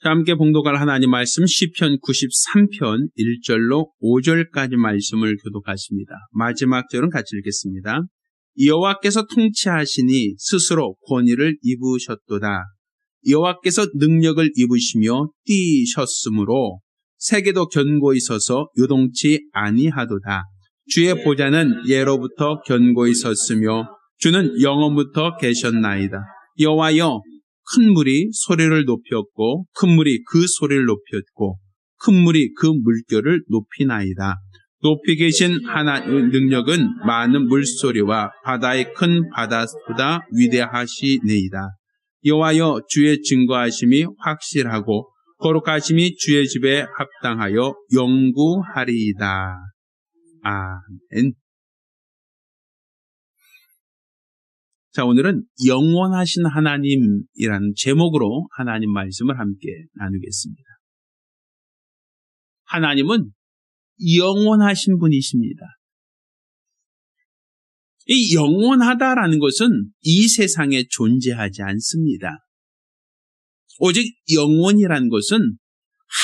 자, 함께 봉독할 하나님 말씀 시편 93편 1절로 5절까지 말씀을 교독하십니다. 마지막 절은 같이 읽겠습니다. 여호와께서 통치하시니 스스로 권위를 입으셨도다. 여호와께서 능력을 입으시며 뛰셨으므로 세계도 견고히 서서 요동치 아니하도다. 주의 보좌는 예로부터 견고히 섰으며 주는 영원부터 계셨나이다. 여호와여, 큰 물이 소리를 높였고 큰 물이 그 소리를 높였고 큰 물이 그 물결을 높이나이다. 높이 계신 하나님의 능력은 많은 물소리와 바다의 큰 바다보다 위대하시네이다. 여호와여, 주의 증거하심이 확실하고 거룩하심이 주의 집에 합당하여 영구하리이다. 아멘. 자, 오늘은 영원하신 하나님이라는 제목으로 하나님 말씀을 함께 나누겠습니다. 하나님은 영원하신 분이십니다. 이 영원하다라는 것은 이 세상에 존재하지 않습니다. 오직 영원이라는 것은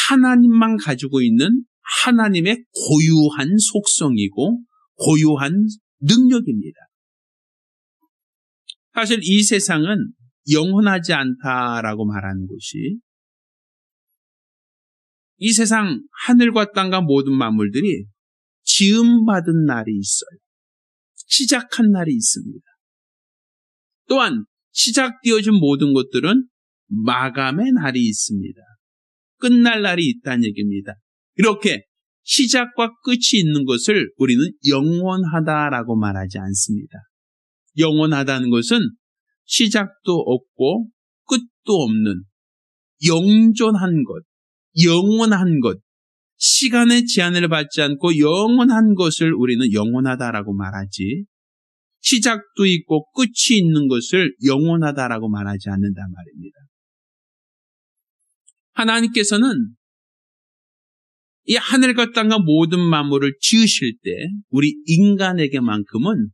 하나님만 가지고 있는 하나님의 고유한 속성이고 고유한 능력입니다. 사실 이 세상은 영원하지 않다라고 말하는 것이 이 세상 하늘과 땅과 모든 만물들이 지음받은 날이 있어요. 시작한 날이 있습니다. 또한 시작되어진 모든 것들은 마감의 날이 있습니다. 끝날 날이 있다는 얘기입니다. 이렇게 시작과 끝이 있는 것을 우리는 영원하다라고 말하지 않습니다. 영원하다는 것은 시작도 없고 끝도 없는 영존한 것, 영원한 것, 시간의 제한을 받지 않고 영원한 것을 우리는 영원하다라고 말하지, 시작도 있고 끝이 있는 것을 영원하다라고 말하지 않는단 말입니다. 하나님께서는 이 하늘과 땅과 모든 만물을 지으실 때 우리 인간에게만큼은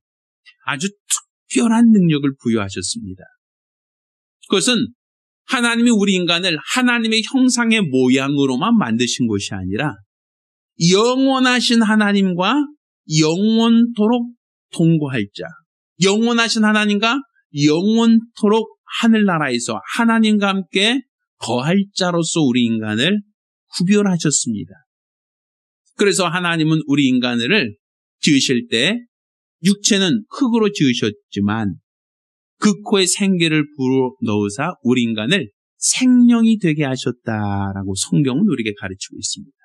아주 특별한 능력을 부여하셨습니다. 그것은 하나님이 우리 인간을 하나님의 형상의 모양으로만 만드신 것이 아니라 영원하신 하나님과 영원토록 동거할 자, 영원하신 하나님과 영원토록 하늘나라에서 하나님과 함께 거할 자로서 우리 인간을 구별하셨습니다. 그래서 하나님은 우리 인간을 지으실 때 육체는 흙으로 지으셨지만 그 코에 생기를 불어넣으사 우리 인간을 생명이 되게 하셨다라고 성경은 우리에게 가르치고 있습니다.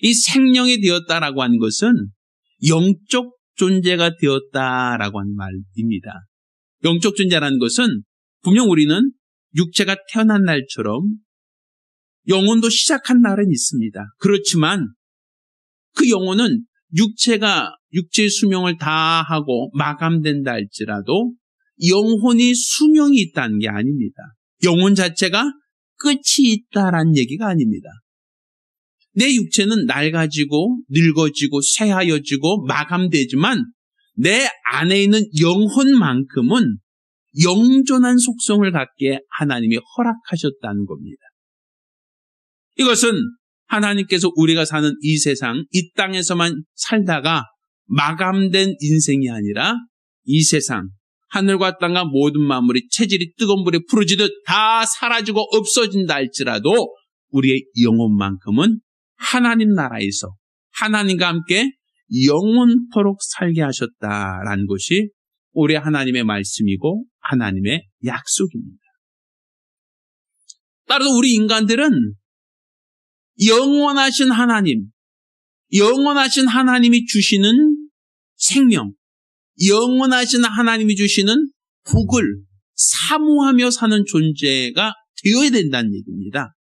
이 생명이 되었다라고 하는 것은 영적 존재가 되었다라고 하는 말입니다. 영적 존재라는 것은 분명 우리는 육체가 태어난 날처럼 영혼도 시작한 날은 있습니다. 그렇지만 그 영혼은 육체의 수명을 다 하고 마감된다 할지라도 영혼이 수명이 있다는 게 아닙니다. 영혼 자체가 끝이 있다라는 얘기가 아닙니다. 내 육체는 낡아지고 늙어지고 쇠하여지고 마감되지만 내 안에 있는 영혼만큼은 영존한 속성을 갖게 하나님이 허락하셨다는 겁니다. 이것은 하나님께서 우리가 사는 이 세상, 이 땅에서만 살다가 마감된 인생이 아니라 이 세상, 하늘과 땅과 모든 만물이 체질이 뜨거운 불에 부러지듯 다 사라지고 없어진다 할지라도 우리의 영혼만큼은 하나님 나라에서 하나님과 함께 영원토록 살게 하셨다라는 것이 우리 하나님의 말씀이고 하나님의 약속입니다. 따라서 우리 인간들은 영원하신 하나님이 주시는 생명, 영원하신 하나님이 주시는 복을 사모하며 사는 존재가 되어야 된다는 얘기입니다.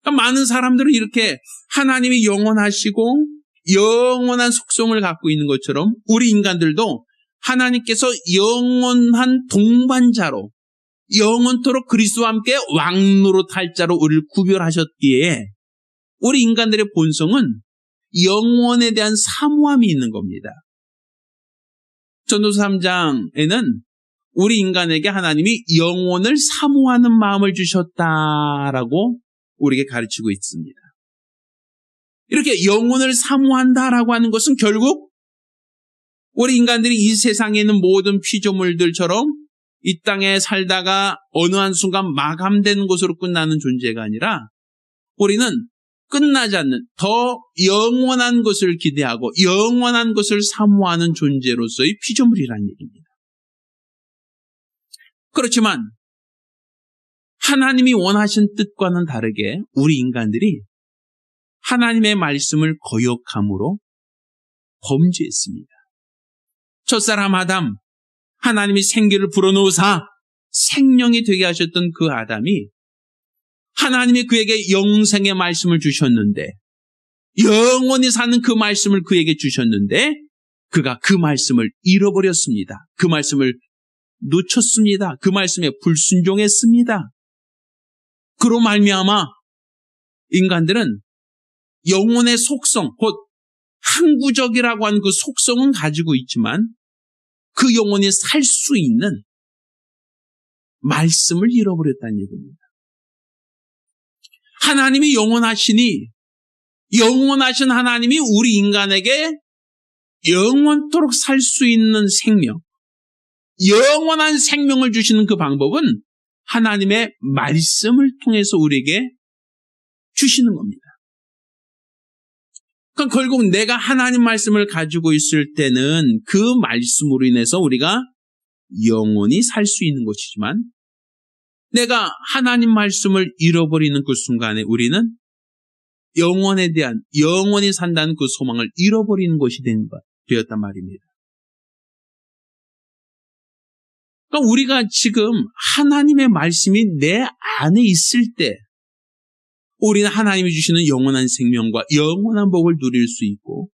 그러니까 많은 사람들은 이렇게 하나님이 영원하시고 영원한 속성을 갖고 있는 것처럼 우리 인간들도 하나님께서 영원한 동반자로 영원토록 그리스도와 함께 왕노릇할 자로 우리를 구별하셨기에 우리 인간들의 본성은 영원에 대한 사모함이 있는 겁니다. 전도서 3장에는 우리 인간에게 하나님이 영혼을 사모하는 마음을 주셨다라고 우리에게 가르치고 있습니다. 이렇게 영혼을 사모한다라고 하는 것은 결국 우리 인간들이 이 세상에 있는 모든 피조물들처럼 이 땅에 살다가 어느 한순간 마감되는 것으로 끝나는 존재가 아니라 우리는 끝나지 않는 더 영원한 것을 기대하고 영원한 것을 사모하는 존재로서의 피조물이라는 얘기입니다. 그렇지만 하나님이 원하신 뜻과는 다르게 우리 인간들이 하나님의 말씀을 거역함으로 범죄했습니다. 첫사람 아담, 하나님이 생기를 불어넣으사 생명이 되게 하셨던 그 아담이 하나님이 그에게 영생의 말씀을 주셨는데 영원히 사는 그 말씀을 그에게 주셨는데 그가 그 말씀을 잃어버렸습니다. 그 말씀을 놓쳤습니다. 그 말씀에 불순종했습니다. 그로 말미암아 인간들은 영혼의 속성, 곧 항구적이라고 하는 그 속성은 가지고 있지만 그 영혼이 살 수 있는 말씀을 잃어버렸다는 얘기입니다. 하나님이 영원하시니 영원하신 하나님이 우리 인간에게 영원토록 살 수 있는 생명, 영원한 생명을 주시는 그 방법은 하나님의 말씀을 통해서 우리에게 주시는 겁니다. 그러니까 결국 내가 하나님 말씀을 가지고 있을 때는 그 말씀으로 인해서 우리가 영원히 살 수 있는 것이지만 내가 하나님 말씀을 잃어버리는 그 순간에 우리는 영원에 대한 영원히 산다는 그 소망을 잃어버리는 것이 되었단 말입니다. 그러니까 우리가 지금 하나님의 말씀이 내 안에 있을 때 우리는 하나님이 주시는 영원한 생명과 영원한 복을 누릴 수 있고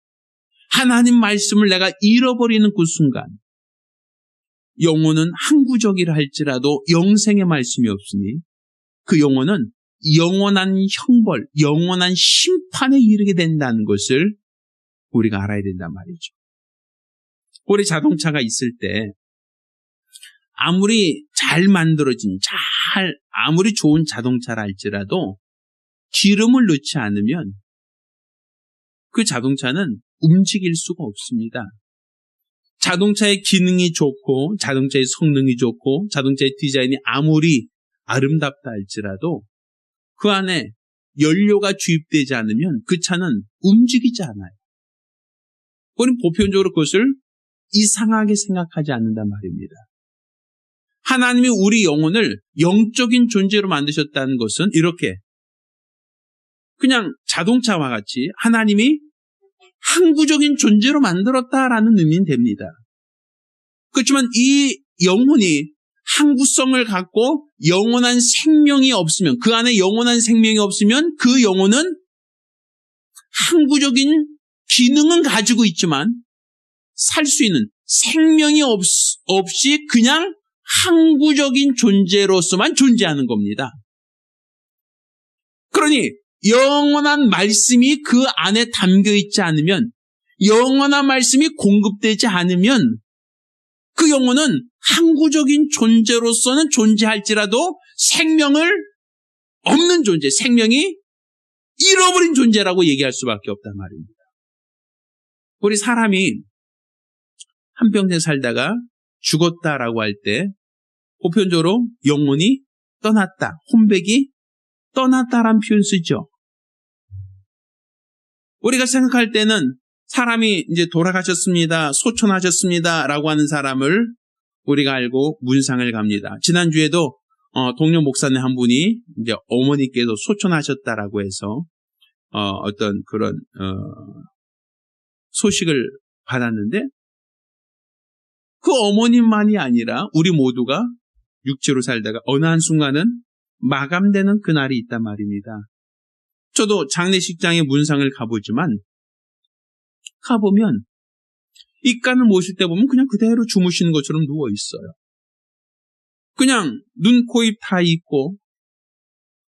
하나님 말씀을 내가 잃어버리는 그 순간 영혼은 항구적이라 할지라도 영생의 말씀이 없으니 그 영혼은 영원한 형벌, 영원한 심판에 이르게 된다는 것을 우리가 알아야 된단 말이죠. 우리 자동차가 있을 때 아무리 잘 만들어진, 아무리 좋은 자동차라 할지라도 기름을 넣지 않으면 그 자동차는 움직일 수가 없습니다. 자동차의 기능이 좋고 자동차의 성능이 좋고 자동차의 디자인이 아무리 아름답다 할지라도 그 안에 연료가 주입되지 않으면 그 차는 움직이지 않아요. 우리는 보편적으로 그것을 이상하게 생각하지 않는단 말입니다. 하나님이 우리 영혼을 영적인 존재로 만드셨다는 것은 이렇게 그냥 자동차와 같이 하나님이 항구적인 존재로 만들었다라는 의미는 됩니다. 그렇지만 이 영혼이 항구성을 갖고 영원한 생명이 없으면 그 안에 영원한 생명이 없으면 그 영혼은 항구적인 기능은 가지고 있지만 살 수 있는 생명이 없이 그냥 항구적인 존재로서만 존재하는 겁니다. 그러니 영원한 말씀이 그 안에 담겨 있지 않으면 영원한 말씀이 공급되지 않으면 그 영혼은 항구적인 존재로서는 존재할지라도 생명을 없는 존재, 생명이 잃어버린 존재라고 얘기할 수밖에 없단 말입니다. 우리 사람이 한평생 살다가 죽었다라고 할 때 보편적으로 영혼이 떠났다, 혼백이 떠났다라는 표현 쓰죠. 우리가 생각할 때는 사람이 이제 돌아가셨습니다, 소천하셨습니다 라고 하는 사람을 우리가 알고 문상을 갑니다. 지난주에도 동료 목사님 한 분이 이제 어머니께서 소천하셨다라고 해서 어떤 그런 소식을 받았는데 그 어머님만이 아니라 우리 모두가 육체로 살다가 어느 한순간은 마감되는 그날이 있단 말입니다. 저도 장례식장에 문상을 가보지만 가보면 입간을 모실 때 보면 그냥 그대로 주무시는 것처럼 누워있어요. 그냥 눈, 코, 입 다 있고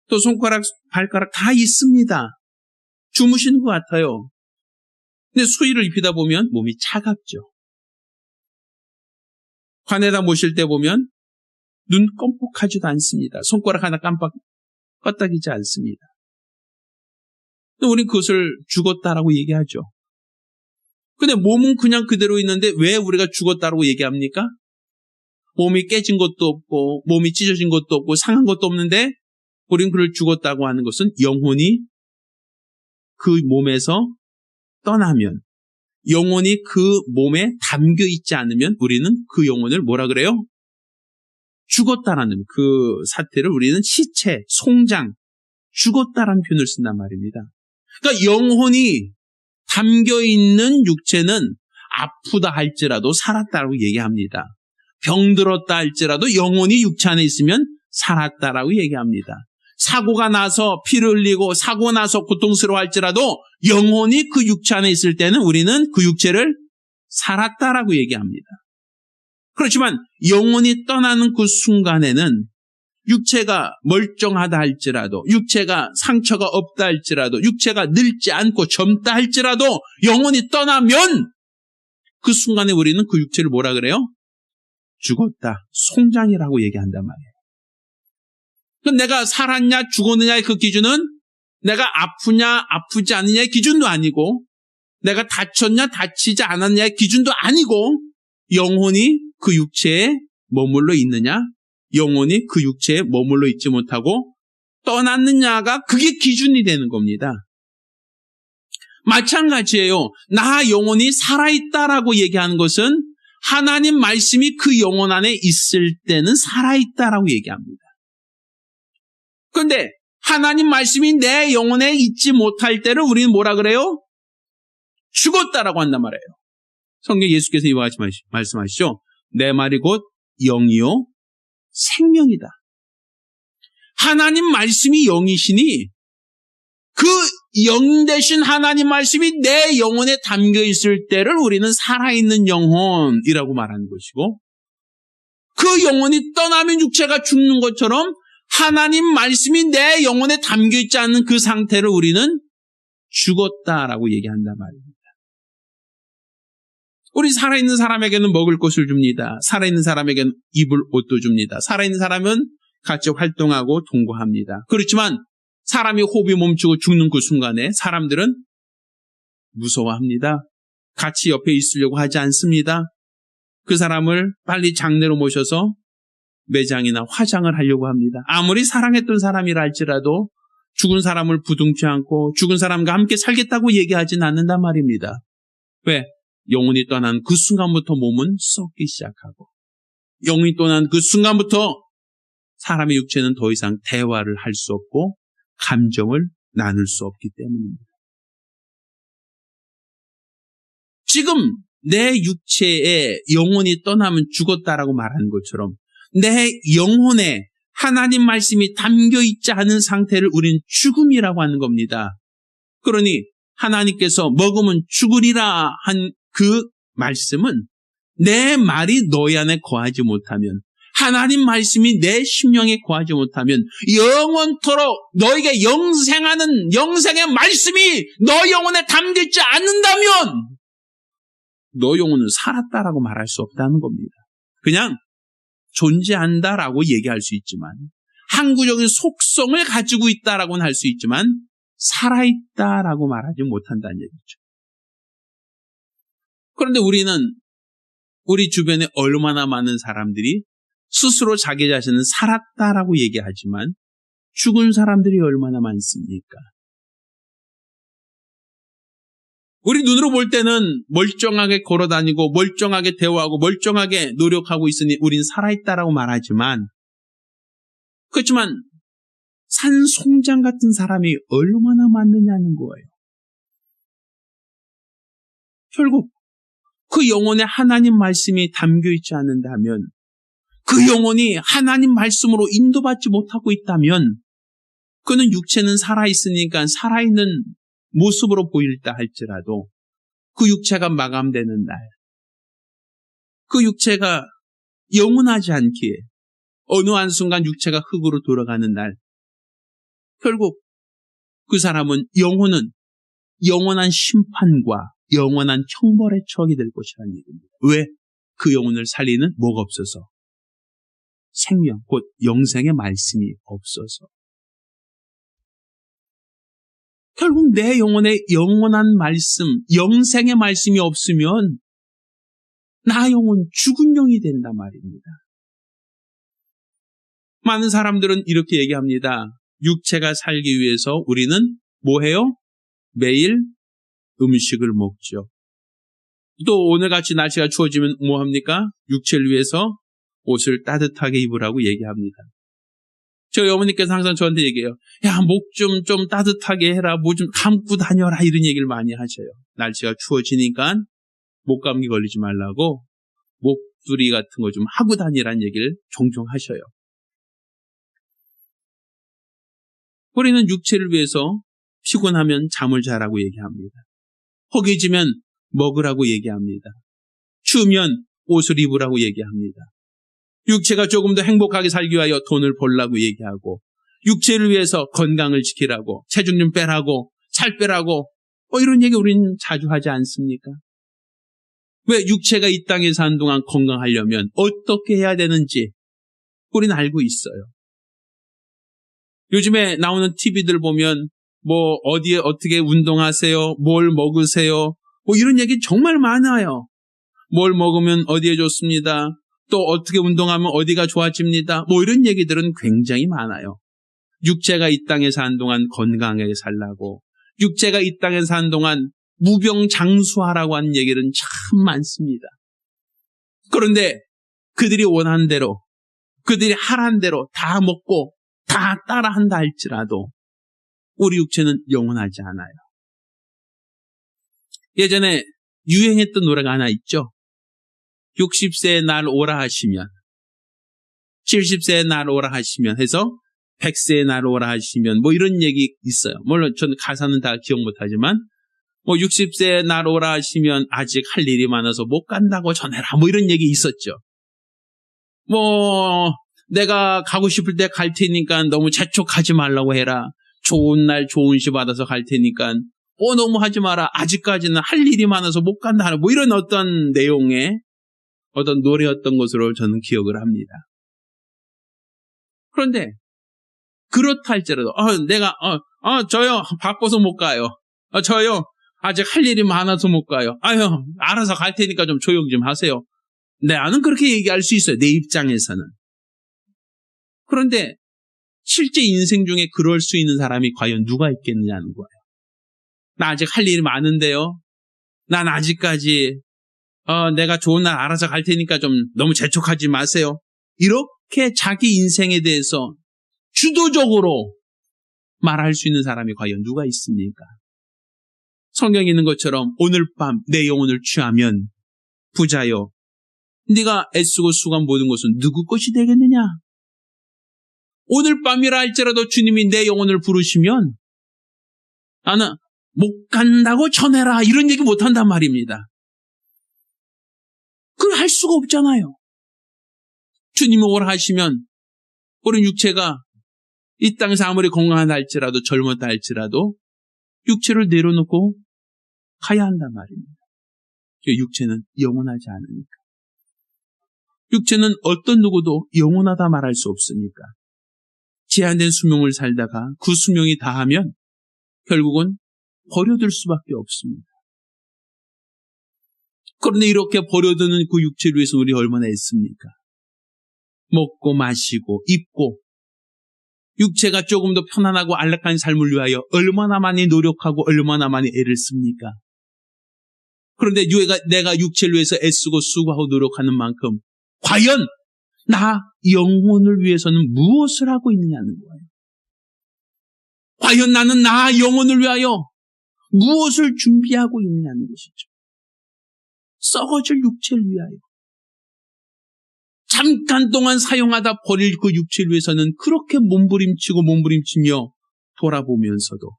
또 손가락, 발가락 다 있습니다. 주무시는 것 같아요. 근데 수의를 입히다 보면 몸이 차갑죠. 관에다 모실 때 보면 눈 껌뻑하지도 않습니다. 손가락 하나 깜빡 껐다기지 않습니다. 우린 그것을 죽었다라고 얘기하죠. 근데 몸은 그냥 그대로 있는데 왜 우리가 죽었다라고 얘기합니까? 몸이 깨진 것도 없고 몸이 찢어진 것도 없고 상한 것도 없는데 우린 그를 죽었다고 하는 것은 영혼이 그 몸에서 떠나면, 영혼이 그 몸에 담겨 있지 않으면 우리는 그 영혼을 뭐라 그래요? 죽었다라는 그 사태를 우리는 시체, 송장, 죽었다라는 표현을 쓴단 말입니다. 그러니까 영혼이 담겨 있는 육체는 아프다 할지라도 살았다라고 얘기합니다. 병들었다 할지라도 영혼이 육체 안에 있으면 살았다라고 얘기합니다. 사고가 나서 피를 흘리고 사고 나서 고통스러워 할지라도 영혼이 그 육체 안에 있을 때는 우리는 그 육체를 살았다라고 얘기합니다. 그렇지만 영혼이 떠나는 그 순간에는 육체가 멀쩡하다 할지라도, 육체가 상처가 없다 할지라도, 육체가 늙지 않고 젊다 할지라도 영혼이 떠나면 그 순간에 우리는 그 육체를 뭐라 그래요? 죽었다, 송장이라고 얘기한단 말이에요. 그럼 내가 살았냐 죽었느냐의 그 기준은 내가 아프냐 아프지 않느냐의 기준도 아니고, 내가 다쳤냐 다치지 않았냐의 기준도 아니고, 영혼이 그 육체에 머물러 있느냐, 영혼이 그 육체에 머물러 있지 못하고 떠났느냐가 그게 기준이 되는 겁니다. 마찬가지예요. 나 영혼이 살아있다라고 얘기하는 것은 하나님 말씀이 그 영혼 안에 있을 때는 살아있다라고 얘기합니다. 그런데 하나님 말씀이 내 영혼에 있지 못할 때를 우리는 뭐라 그래요? 죽었다라고 한단 말이에요. 성경 예수께서 이와 같이 말씀하시죠. 내 말이 곧 영이요 생명이다. 하나님 말씀이 영이시니 그 영 대신 하나님 말씀이 내 영혼에 담겨 있을 때를 우리는 살아있는 영혼이라고 말하는 것이고, 그 영혼이 떠나면 육체가 죽는 것처럼 하나님 말씀이 내 영혼에 담겨 있지 않는 그 상태를 우리는 죽었다라고 얘기한단 말입니다. 우리 살아있는 사람에게는 먹을 것을 줍니다. 살아있는 사람에게는 입을 옷도 줍니다. 살아있는 사람은 같이 활동하고 동거합니다. 그렇지만 사람이 호흡이 멈추고 죽는 그 순간에 사람들은 무서워합니다. 같이 옆에 있으려고 하지 않습니다. 그 사람을 빨리 장례로 모셔서 매장이나 화장을 하려고 합니다. 아무리 사랑했던 사람이라 할지라도 죽은 사람을 부둥치 않고 죽은 사람과 함께 살겠다고 얘기하진 않는단 말입니다. 왜? 영혼이 떠난 그 순간부터 몸은 썩기 시작하고, 영혼이 떠난 그 순간부터 사람의 육체는 더 이상 대화를 할 수 없고 감정을 나눌 수 없기 때문입니다. 지금 내 육체에 영혼이 떠나면 죽었다라고 말하는 것처럼 내 영혼에 하나님 말씀이 담겨 있지 않은 상태를 우리는 죽음이라고 하는 겁니다. 그러니 하나님께서 먹으면 죽으리라 한 그 말씀은 내 말이 너희 안에 거하지 못하면, 하나님 말씀이 내 심령에 거하지 못하면, 영원토록 너에게 영생하는 영생의 말씀이 너 영혼에 담겨있지 않는다면 너 영혼은 살았다라고 말할 수 없다는 겁니다. 그냥 존재한다라고 얘기할 수 있지만, 항구적인 속성을 가지고 있다라고는 할 수 있지만 살아있다라고 말하지 못한다는 얘기죠. 그런데 우리는 우리 주변에 얼마나 많은 사람들이 스스로 자기 자신은 살았다라고 얘기하지만 죽은 사람들이 얼마나 많습니까? 우리 눈으로 볼 때는 멀쩡하게 걸어다니고 멀쩡하게 대화하고 멀쩡하게 노력하고 있으니 우린 살아있다라고 말하지만, 그렇지만 산송장 같은 사람이 얼마나 많느냐는 거예요. 결국 그 영혼에 하나님 말씀이 담겨있지 않는다면, 그 영혼이 하나님 말씀으로 인도받지 못하고 있다면, 그는 육체는 살아있으니까 살아있는 모습으로 보일다 할지라도 그 육체가 마감되는 날, 그 육체가 영원하지 않기에 어느 한순간 육체가 흙으로 돌아가는 날, 결국 그 사람은 영혼은 영원한 심판과 영원한 형벌에 처하게 될 것이라는 얘기입니다. 왜? 그 영혼을 살리는 뭐가 없어서? 생명, 곧 영생의 말씀이 없어서. 결국 내 영혼에 영원한 말씀, 영생의 말씀이 없으면 나 영혼 죽은 영이 된단 말입니다. 많은 사람들은 이렇게 얘기합니다. 육체가 살기 위해서 우리는 뭐 해요? 매일 음식을 먹죠. 또 오늘같이 날씨가 추워지면 뭐 합니까? 육체를 위해서 옷을 따뜻하게 입으라고 얘기합니다. 저희 어머니께서 항상 저한테 얘기해요. 야, 목 좀 따뜻하게 해라. 뭐 좀 감고 다녀라. 이런 얘기를 많이 하셔요. 날씨가 추워지니까 목감기 걸리지 말라고 목두리 같은 거 좀 하고 다니라는 얘기를 종종 하셔요. 우리는 육체를 위해서 피곤하면 잠을 자라고 얘기합니다. 허기지면 먹으라고 얘기합니다. 추우면 옷을 입으라고 얘기합니다. 육체가 조금 더 행복하게 살기 위하여 돈을 벌라고 얘기하고, 육체를 위해서 건강을 지키라고, 체중 좀 빼라고, 살 빼라고, 이런 얘기 우리는 자주 하지 않습니까? 왜? 육체가 이 땅에 사는 동안 건강하려면 어떻게 해야 되는지 우리는 알고 있어요. 요즘에 나오는 TV들 보면 뭐 어디에 어떻게 운동하세요, 뭘 먹으세요, 뭐 이런 얘기 정말 많아요. 뭘 먹으면 어디에 좋습니다. 또 어떻게 운동하면 어디가 좋아집니다. 뭐 이런 얘기들은 굉장히 많아요. 육체가 이 땅에 사는 동안 건강하게 살라고, 육체가 이 땅에 사는 동안 무병장수하라고 하는 얘기는 참 많습니다. 그런데 그들이 원하는 대로, 그들이 하라는 대로 다 먹고 다 따라한다 할지라도 우리 육체는 영원하지 않아요. 예전에 유행했던 노래가 하나 있죠. 60세의 날 오라 하시면, 70세의 날 오라 하시면 해서 100세의 날 오라 하시면 뭐 이런 얘기 있어요. 물론 저는 가사는 다 기억 못하지만 뭐 60세의 날 오라 하시면 아직 할 일이 많아서 못 간다고 전해라. 뭐 이런 얘기 있었죠. 뭐 내가 가고 싶을 때 갈 테니까 너무 재촉하지 말라고 해라. 좋은 날 좋은 시 받아서 갈 테니까 너무 하지 마라. 아직까지는 할 일이 많아서 못 간다. 뭐 이런 어떤 내용의 어떤 노래였던 것으로 저는 기억을 합니다. 그런데 그렇다 할지라도 내가 저요 바빠서 못 가요. 저요 아직 할 일이 많아서 못 가요. 알아서 갈 테니까 좀 조용 좀 하세요. 나는 그렇게 얘기할 수 있어요. 내 입장에서는. 그런데 실제 인생 중에 그럴 수 있는 사람이 과연 누가 있겠느냐는 거예요. 나 아직 할 일이 많은데요. 난 아직까지 내가 좋은 날 알아서 갈 테니까 좀 너무 재촉하지 마세요. 이렇게 자기 인생에 대해서 주도적으로 말할 수 있는 사람이 과연 누가 있습니까? 성경에 있는 것처럼 오늘 밤 내 영혼을 취하면 부자여 네가 애쓰고 수고한 모든 것은 누구 것이 되겠느냐? 오늘 밤이라 할지라도 주님이 내 영혼을 부르시면 나는 못 간다고 전해라 이런 얘기 못한단 말입니다. 그걸 할 수가 없잖아요. 주님이 오라 하시면 우리 육체가 이 땅에서 아무리 건강하다 할지라도 젊었다 할지라도 육체를 내려놓고 가야 한단 말입니다. 육체는 영원하지 않으니까. 육체는 어떤 누구도 영원하다 말할 수 없으니까. 제한된 수명을 살다가 그 수명이 다하면 결국은 버려둘 수밖에 없습니다. 그런데 이렇게 버려두는 그 육체를 위해서 우리 얼마나 애씁니까? 먹고 마시고 입고 육체가 조금 더 편안하고 안락한 삶을 위하여 얼마나 많이 노력하고 얼마나 많이 애를 씁니까? 그런데 내가 육체를 위해서 애쓰고 수고하고 노력하는 만큼 과연 나 영혼을 위해서는 무엇을 하고 있느냐는 거예요. 과연 나는 나 영혼을 위하여 무엇을 준비하고 있느냐는 것이죠. 썩어질 육체를 위하여. 잠깐 동안 사용하다 버릴 그 육체를 위해서는 그렇게 몸부림치며 돌아보면서도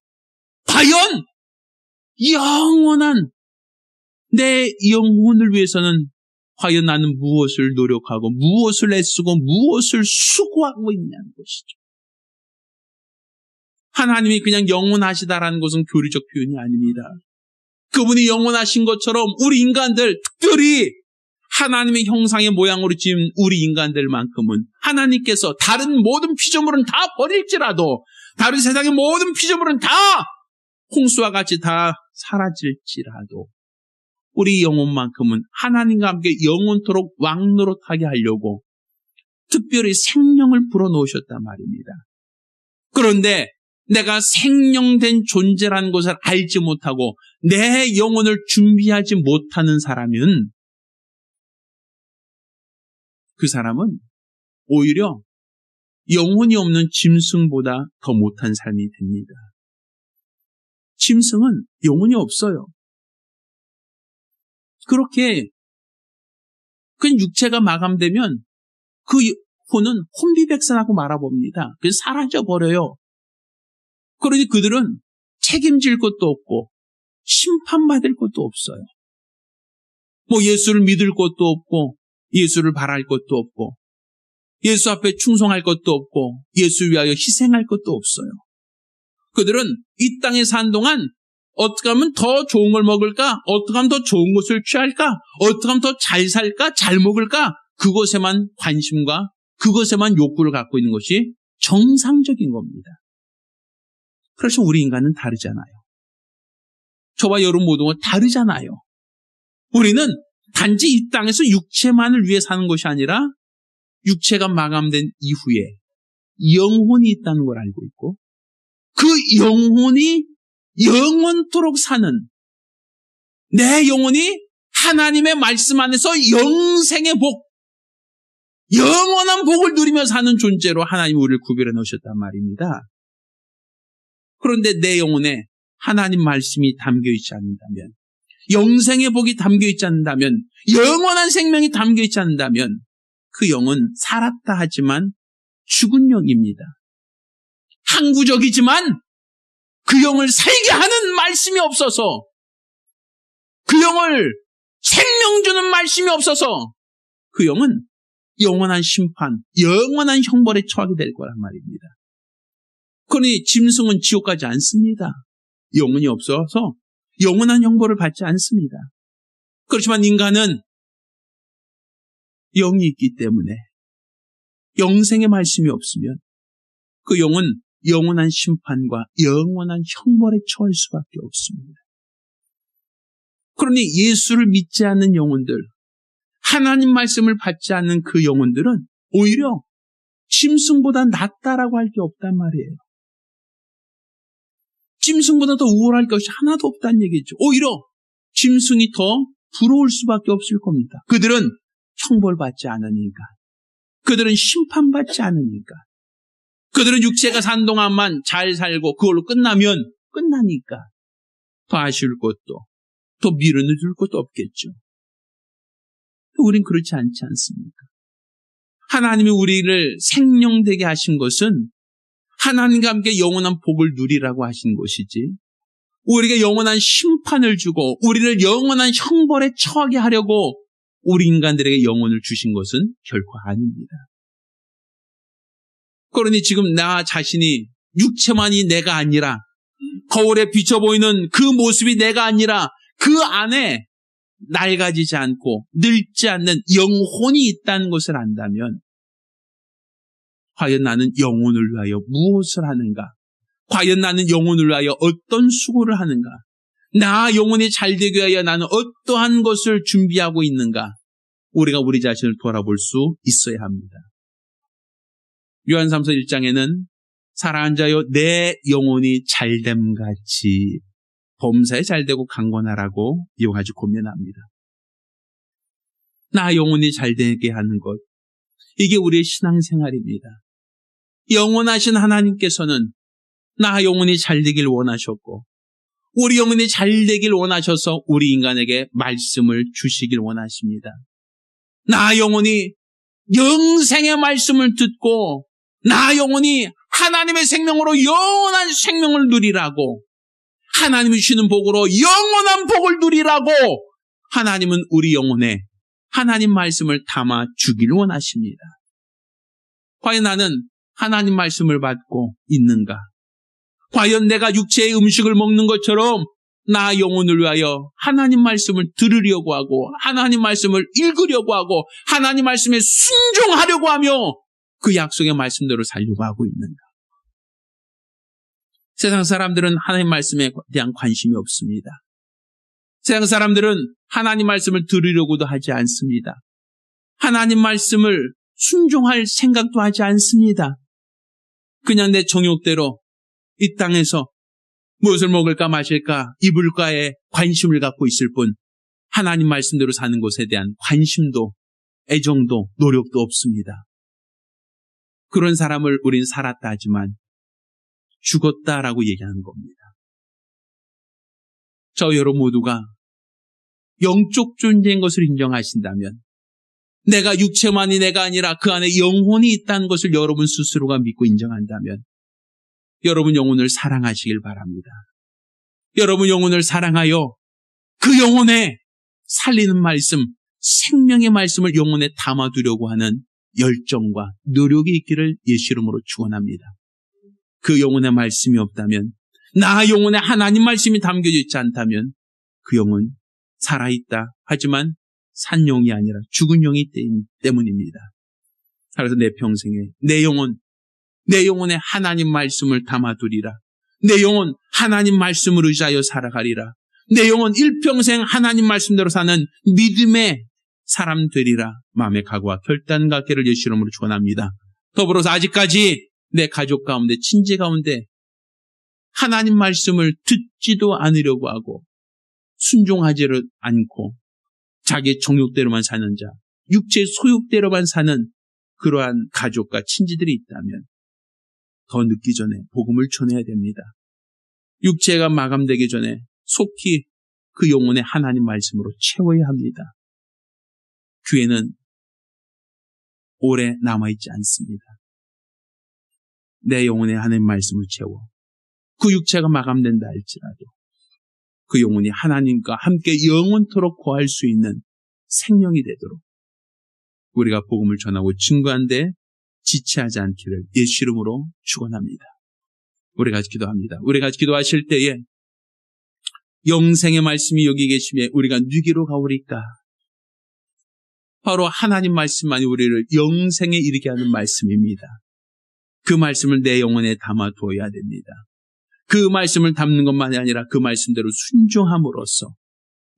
과연 영원한 내 영혼을 위해서는 과연 나는 무엇을 노력하고 무엇을 애쓰고 무엇을 수고하고 있냐는 것이죠. 하나님이 그냥 영원하시다라는 것은 교리적 표현이 아닙니다. 그분이 영원하신 것처럼 우리 인간들 특별히 하나님의 형상의 모양으로 지은 우리 인간들만큼은 하나님께서 다른 모든 피조물은 다 버릴지라도, 다른 세상의 모든 피조물은 다 홍수와 같이 다 사라질지라도 우리 영혼만큼은 하나님과 함께 영원토록 왕노릇하게 하려고 특별히 생명을 불어넣으셨단 말입니다. 그런데 내가 생명된 존재라는 것을 알지 못하고 내 영혼을 준비하지 못하는 사람은, 그 사람은 오히려 영혼이 없는 짐승보다 더 못한 삶이 됩니다. 짐승은 영혼이 없어요. 그렇게 그 육체가 마감되면 그 혼은 혼비백산하고 말아봅니다. 그래서 사라져버려요. 그러니 그들은 책임질 것도 없고 심판받을 것도 없어요. 뭐 예수를 믿을 것도 없고 예수를 바랄 것도 없고 예수 앞에 충성할 것도 없고 예수 위하여 희생할 것도 없어요. 그들은 이 땅에 산 동안 어떻게 하면 더 좋은 걸 먹을까? 어떻게 하면 더 좋은 것을 취할까? 어떻게 하면 더 잘 살까? 잘 먹을까? 그것에만 관심과 그것에만 욕구를 갖고 있는 것이 정상적인 겁니다. 그래서 우리 인간은 다르잖아요. 저와 여러분 모두가 다르잖아요. 우리는 단지 이 땅에서 육체만을 위해 사는 것이 아니라 육체가 마감된 이후에 영혼이 있다는 걸 알고 있고 그 영혼이 영원토록 사는, 내 영혼이 하나님의 말씀 안에서 영생의 복, 영원한 복을 누리며 사는 존재로 하나님이 우리를 구별해 놓으셨단 말입니다. 그런데 내 영혼에 하나님 말씀이 담겨있지 않는다면, 영생의 복이 담겨있지 않는다면, 영원한 생명이 담겨있지 않는다면 그 영은 살았다 하지만 죽은 영입니다. 항구적이지만 그 영을 살게 하는 말씀이 없어서, 그 영을 생명 주는 말씀이 없어서 그 영은 영원한 심판, 영원한 형벌에 처하게 될 거란 말입니다. 그러니 짐승은 지옥 가지 않습니다. 영혼이 없어서 영원한 형벌을 받지 않습니다. 그렇지만 인간은 영이 있기 때문에 영생의 말씀이 없으면 그 영은 영원한 심판과 영원한 형벌에 처할 수밖에 없습니다. 그러니 예수를 믿지 않는 영혼들, 하나님 말씀을 받지 않는 그 영혼들은 오히려 짐승보다 낫다라고 할 게 없단 말이에요. 짐승보다 더 우월할 것이 하나도 없다는 얘기죠. 오히려 짐승이 더 부러울 수밖에 없을 겁니다. 그들은 형벌받지 않으니까. 그들은 심판받지 않으니까. 그들은 육체가 산 동안만 잘 살고 그걸로 끝나면 끝나니까 더 아쉬울 것도 더 미루어둘 것도 없겠죠. 우린 그렇지 않지 않습니까? 하나님이 우리를 생명되게 하신 것은 하나님과 함께 영원한 복을 누리라고 하신 것이지, 우리에게 영원한 심판을 주고 우리를 영원한 형벌에 처하게 하려고 우리 인간들에게 영혼을 주신 것은 결코 아닙니다. 그러니 지금 나 자신이 육체만이 내가 아니라, 거울에 비쳐 보이는 그 모습이 내가 아니라 그 안에 낡아지지 않고 늙지 않는 영혼이 있다는 것을 안다면 과연 나는 영혼을 위하여 무엇을 하는가? 과연 나는 영혼을 위하여 어떤 수고를 하는가? 나 영혼이 잘되기 위하여 나는 어떠한 것을 준비하고 있는가? 우리가 우리 자신을 돌아볼 수 있어야 합니다. 요한삼서 1장에는 사랑하는 자여 내 영혼이 잘됨같이 범사에 잘되고 강건하라고 이와 같이 권면합니다. 나 영혼이 잘되게 하는 것, 이게 우리의 신앙생활입니다. 영원하신 하나님께서는 나 영혼이 잘되길 원하셨고 우리 영혼이 잘되길 원하셔서 우리 인간에게 말씀을 주시길 원하십니다. 나 영혼이 영생의 말씀을 듣고 나 영혼이 하나님의 생명으로 영원한 생명을 누리라고, 하나님이 주시는 복으로 영원한 복을 누리라고 하나님은 우리 영혼에 하나님 말씀을 담아 주길 원하십니다. 과연 나는 하나님 말씀을 받고 있는가? 과연 내가 육체의 음식을 먹는 것처럼 나 영혼을 위하여 하나님 말씀을 들으려고 하고 하나님 말씀을 읽으려고 하고 하나님 말씀에 순종하려고 하며 그 약속의 말씀대로 살려고 하고 있는가? 세상 사람들은 하나님 말씀에 대한 관심이 없습니다. 세상 사람들은 하나님 말씀을 들으려고도 하지 않습니다. 하나님 말씀을 순종할 생각도 하지 않습니다. 그냥 내 정욕대로 이 땅에서 무엇을 먹을까 마실까 입을까에 관심을 갖고 있을 뿐 하나님 말씀대로 사는 것에 대한 관심도 애정도 노력도 없습니다. 그런 사람을 우린 살았다 하지만 죽었다라고 얘기하는 겁니다. 저 여러분 모두가 영적 존재인 것을 인정하신다면 내가 육체만이 내가 아니라 그 안에 영혼이 있다는 것을 여러분 스스로가 믿고 인정한다면 여러분 영혼을 사랑하시길 바랍니다. 여러분 영혼을 사랑하여 그 영혼에 살리는 말씀, 생명의 말씀을 영혼에 담아두려고 하는 열정과 노력이 있기를 예수 이름으로 축원합니다. 그 영혼의 말씀이 없다면, 나 영혼에 하나님 말씀이 담겨져 있지 않다면 그 영혼 살아있다 하지만 산 영이 아니라 죽은 영이 때문입니다. 그래서 내 평생에 내 영혼에 하나님 말씀을 담아두리라. 내 영혼 하나님 말씀을 의지하여 살아가리라. 내 영혼 일평생 하나님 말씀대로 사는 믿음의 사람 되리라. 마음의 각오와 결단 갖기를 예수 이름으로 축원합니다. 더불어서 아직까지 내 가족 가운데 친지 가운데 하나님 말씀을 듣지도 않으려고 하고 순종하지를 않고 자기 정욕대로만 사는 자, 육체의 소욕대로만 사는 그러한 가족과 친지들이 있다면 더 늦기 전에 복음을 전해야 됩니다. 육체가 마감되기 전에 속히 그 영혼의 하나님 말씀으로 채워야 합니다. 교회는 오래 남아있지 않습니다. 내 영혼의 하나님 말씀을 채워 그 육체가 마감된다 할지라도 그 영혼이 하나님과 함께 영원토록 거할 수 있는 생명이 되도록 우리가 복음을 전하고 증거한 데 지체하지 않기를 예수 이름으로 축원합니다. 우리가 기도합니다. 우리가 기도하실 때에 영생의 말씀이 여기 계시며 우리가 누기로 가오리까? 바로 하나님 말씀만이 우리를 영생에 이르게 하는 말씀입니다. 그 말씀을 내 영혼에 담아두어야 됩니다. 그 말씀을 담는 것만이 아니라 그 말씀대로 순종함으로써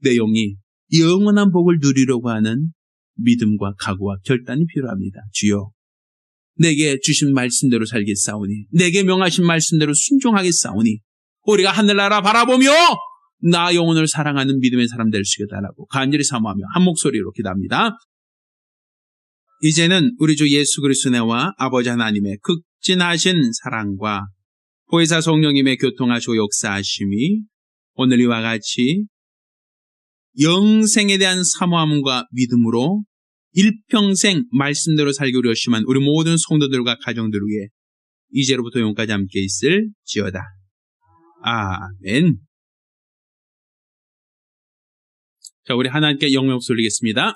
내 영이 영원한 복을 누리려고 하는 믿음과 각오와 결단이 필요합니다. 주여, 내게 주신 말씀대로 살겠사오니, 내게 명하신 말씀대로 순종하겠사오니, 우리가 하늘나라 바라보며 나 영혼을 사랑하는 믿음의 사람 될 수 있겠다라고 간절히 사모하며 한 목소리로 기도합니다. 이제는 우리 주 예수 그리스도와 아버지 하나님의 극진하신 사랑과 보혜사 성령님의 교통하시고 역사하심이 오늘 이와 같이 영생에 대한 사모함과 믿음으로 일평생 말씀대로 살기로 열심한 우리 모든 성도들과 가정들 위해 이제로부터 영원까지 함께 있을지어다. 아멘. 자, 우리 하나님께 영광 올리겠습니다.